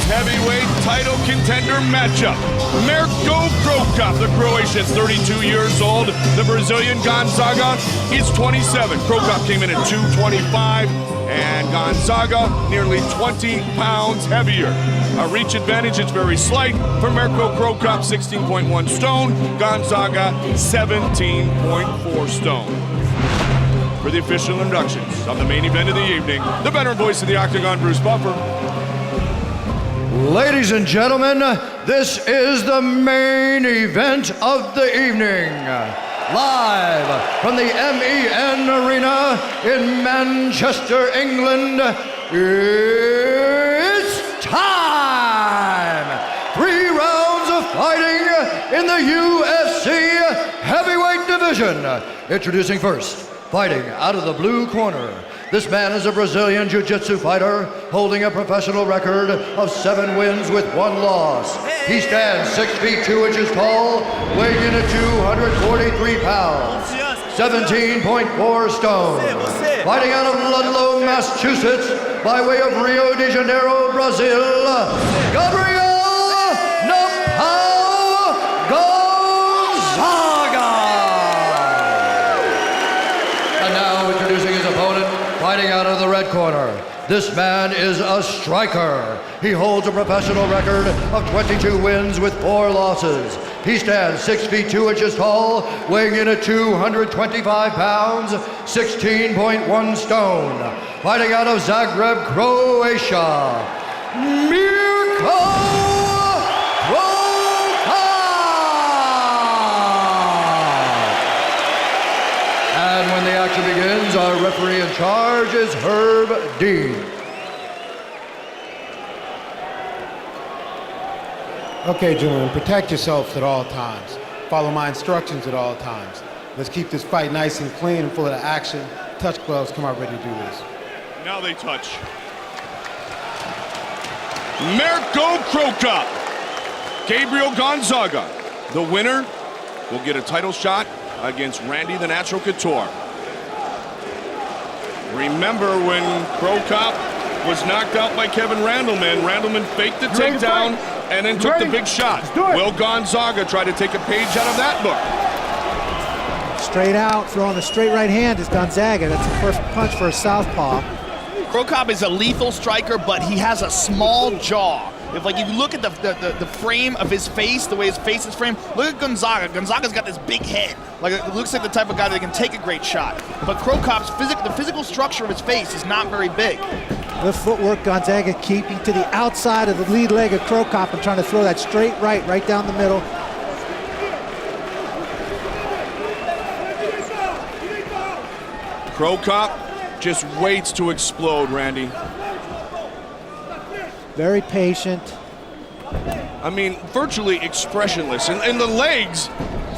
heavyweight title contender matchup. Mirko, the Croatian, 32 years old. The Brazilian Gonzaga is 27. Krokop came in at 225, and Gonzaga nearly 20 pounds heavier. A reach advantage is very slight for Mirko Krokop, 16.1 stone. Gonzaga, 17.4 stone. For the official inductions of the main event of the evening, the veteran voice of the Octagon, Bruce Buffer. Ladies and gentlemen, this is the main event of the evening. Live from the MEN Arena in Manchester, England, it's time! 3 rounds of fighting in the UFC heavyweight division. Introducing first, fighting out of the blue corner. This man is a Brazilian jiu-jitsu fighter holding a professional record of 7 wins with 1 loss. He stands 6 feet 2 inches tall, weighing in at 243 pounds, 17.4 stone. Fighting out of Ludlow, Massachusetts, by way of Rio de Janeiro, Brazil, Gabriel Gonzaga. And now introducing his opponent, fighting out of the red corner. This man is a striker. He holds a professional record of 22 wins with 4 losses. He stands 6 feet 2 inches tall, weighing in at 225 pounds, 16.1 stone. Fighting out of Zagreb, Croatia, Mirko. And when the action begins, our referee in charge is Herb Dean. Okay, gentlemen, protect yourselves at all times. Follow my instructions at all times. Let's keep this fight nice and clean and full of action. Touch gloves, come out ready to do this. Now they touch. Mirko Krokop, Gabriel Gonzaga. The winner will get a title shot against Randy the Natural Couture. Remember when Krokop was knocked out by Kevin Randleman? Randleman faked the takedown and then took the big shot. Will Gonzaga try to take a page out of that book? Straight out, throwing the straight right hand is Gonzaga. That's the first punch for a southpaw. Krokop is a lethal striker, but he has a small jaw. If you look at the frame of his face, the way his face is framed, look at Gonzaga. Gonzaga's got this big head. It looks like the type of guy that can take a great shot. But Krokop's the physical structure of his face is not very big. The footwork, Gonzaga keeping to the outside of the lead leg of Krokop and trying to throw that straight right down the middle. Krokop just waits to explode, Randy. Very patient. I mean, virtually expressionless. And the legs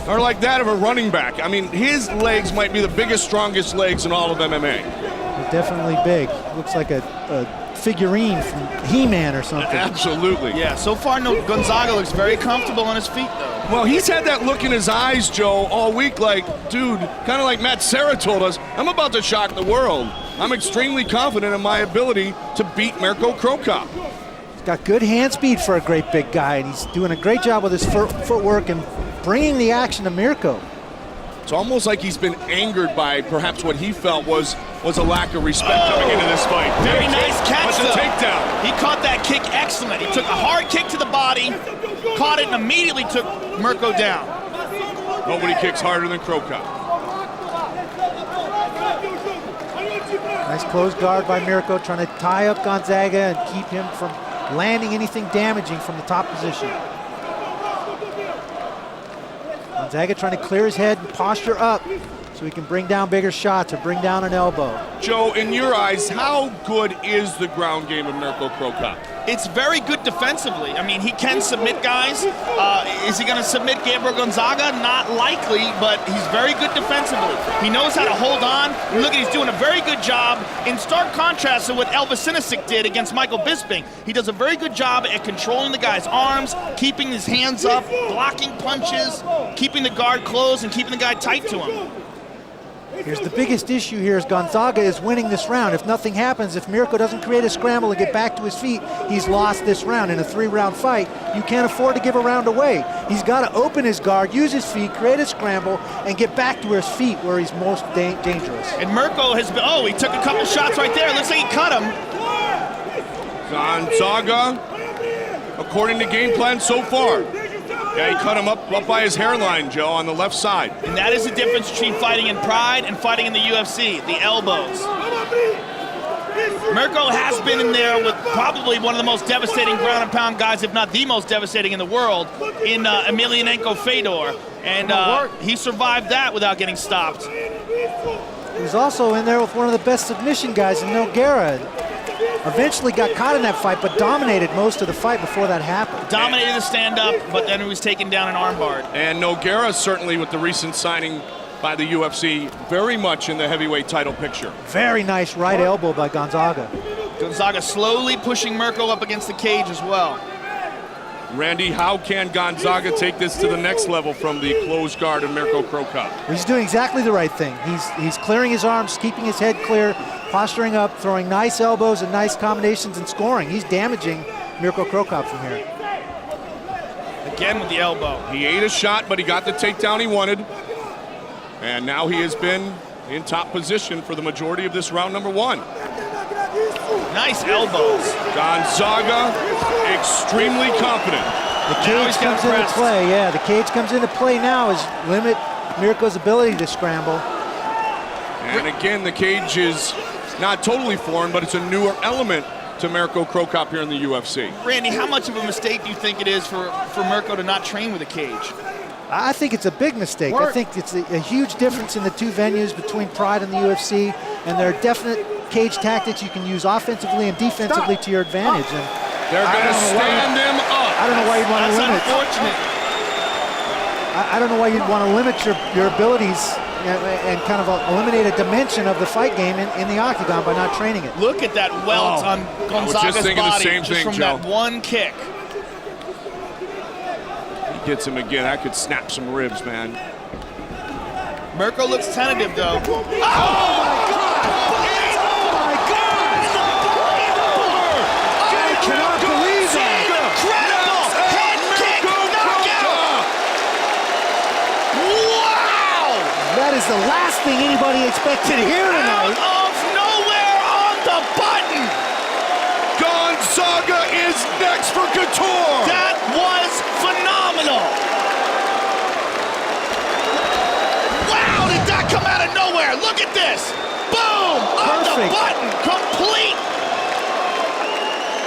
are like that of a running back. I mean, his legs might be the biggest, strongest legs in all of MMA. They're definitely big. Looks like a figurine from He-Man or something. Absolutely. Yeah, so far, Gonzaga looks very comfortable on his feet, though. Well, he's had that look in his eyes, Joe, all week like, dude, kind of like Matt Serra told us, I'm about to shock the world. I'm extremely confident in my ability to beat Mirko Krokop. He's got good hand speed for a great big guy, and he's doing a great job with his footwork and bringing the action to Mirko. It's almost like he's been angered by perhaps what he felt was a lack of respect coming into this fight. Very nice catch, though. Takedown. He caught that kick excellent. He took a hard kick to the body, caught it, and immediately took Mirko down. Nobody kicks harder than Krokop. Nice close guard by Mirko, trying to tie up Gonzaga and keep him from landing anything damaging from the top position. Gonzaga trying to clear his head and posture up so he can bring down bigger shots or bring down an elbow. Joe, in your eyes, how good is the ground game of Mirko Krokop? It's very good defensively. I mean, he can submit guys. Is he going to submit Gabriel Gonzaga? Not likely, but he's very good defensively. He knows how to hold on. Look, he's doing a very good job. In stark contrast to what Elvis Sinisic did against Michael Bisping, he does a very good job at controlling the guy's arms, keeping his hands up, blocking punches, keeping the guard closed, and keeping the guy tight to him. Here's the biggest issue here is Gonzaga is winning this round. If nothing happens, if Mirko doesn't create a scramble and get back to his feet, he's lost this round. In a 3-round fight, you can't afford to give a round away. He's got to open his guard, use his feet, create a scramble, and get back to his feet where he's most dangerous. And Mirko has been, he took a couple shots right there. Looks like he cut him. Gonzaga, according to game plan so far. Yeah, he cut him up by his hairline, Joe, on the left side. And that is the difference between fighting in Pride and fighting in the UFC, the elbows. Mirko has been in there with probably one of the most devastating ground and pound guys, if not the most devastating in the world, in Emelianenko Fedor. And he survived that without getting stopped. He's also in there with one of the best submission guys in Nogueira. Eventually got caught in that fight, but dominated most of the fight before that happened. Dominated the stand-up, but then he was taken down and armbarred. And Nogueira, certainly with the recent signing by the UFC, very much in the heavyweight title picture. Very nice right elbow by Gonzaga. Gonzaga slowly pushing Mirko up against the cage as well. Randy, how can Gonzaga take this to the next level from the closed guard of Mirko Cro Cop? He's doing exactly the right thing. He's clearing his arms, keeping his head clear, posturing up, throwing nice elbows and nice combinations and scoring. He's damaging Mirko Cro Cop from here. Again with the elbow. He ate a shot, but he got the takedown he wanted. And now he has been in top position for the majority of this round number 1. Nice elbows. Gonzaga, extremely confident. The cage comes into play, yeah. The cage comes into play now is limit Mirko's ability to scramble. And again, the cage is not totally foreign, but it's a newer element to Mirko Cro Cop here in the UFC. Randy, how much of a mistake do you think it is for Mirko to not train with a cage? I think it's a big mistake. I think it's a huge difference in the two venues between Pride and the UFC, and there are definite cage tactics you can use offensively and defensively to your advantage. And they're going to stand him up. I don't know why you'd want to limit. That's unfortunate. I don't know why you'd want to limit your abilities and kind of eliminate a dimension of the fight game in the octagon by not training it. Look at that welt on Gonzaga's just thinking body the same thing, from Joe. that one kick. He gets him again. That could snap some ribs, man. Mirko looks tentative, though. Oh, my God! I cannot believe that. Incredible! Head kick knockout! Wow! That is the last thing anybody expected here tonight. Out of nowhere on the button! Gonzaga is next for Couture! That was phenomenal! Wow, did that come out of nowhere? Look at this! Boom! On the button! Complete!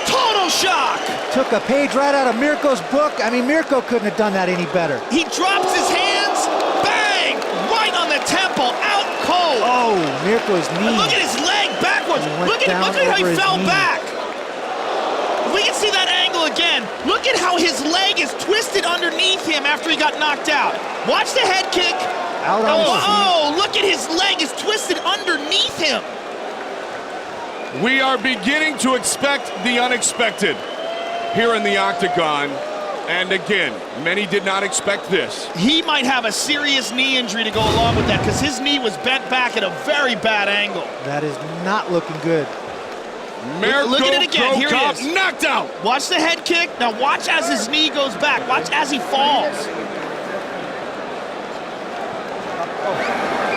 Total shock! Took a page right out of Mirko's book. I mean, Mirko couldn't have done that any better. He drops his hands, bang! Right on the temple, out cold! Oh, Mirko's knee. And look at his leg backwards! Look at how he fell back! If we can see that angle again, look at how his leg is twisted underneath him after he got knocked out. Watch the head kick. Out on his feet. Oh, look at his leg is twisted underneath him. We are beginning to expect the unexpected here in the octagon. And again, many did not expect this. He might have a serious knee injury to go along with that because his knee was bent back at a very bad angle. That is not looking good. Mirko Look at it again. Here Cro he Cop is. knocked out. Watch the head kick. Now watch as his knee goes back. Watch as he falls.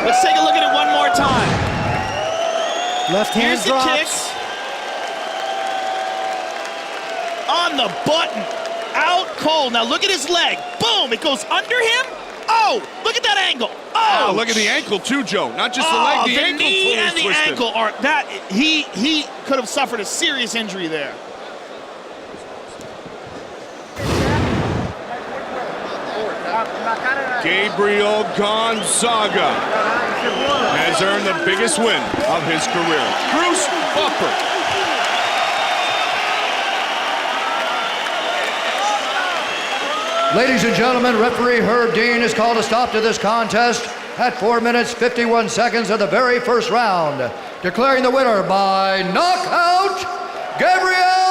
Let's take a look at it one more time. Left hand Here's the drops. kicks. On the button. Out cold. Now look at his leg. Boom. It goes under him. Oh, look at that angle. Oh, Look at the ankle too, Joe. Not just the leg, the ankle knee totally and the twisted. ankle are that he could have suffered a serious injury there. Gabriel Gonzaga has earned the biggest win of his career. Bruce Buffer. Ladies and gentlemen, referee Herb Dean has called a stop to this contest at 4 minutes, 51 seconds of the very first round, declaring the winner by knockout, Gabriel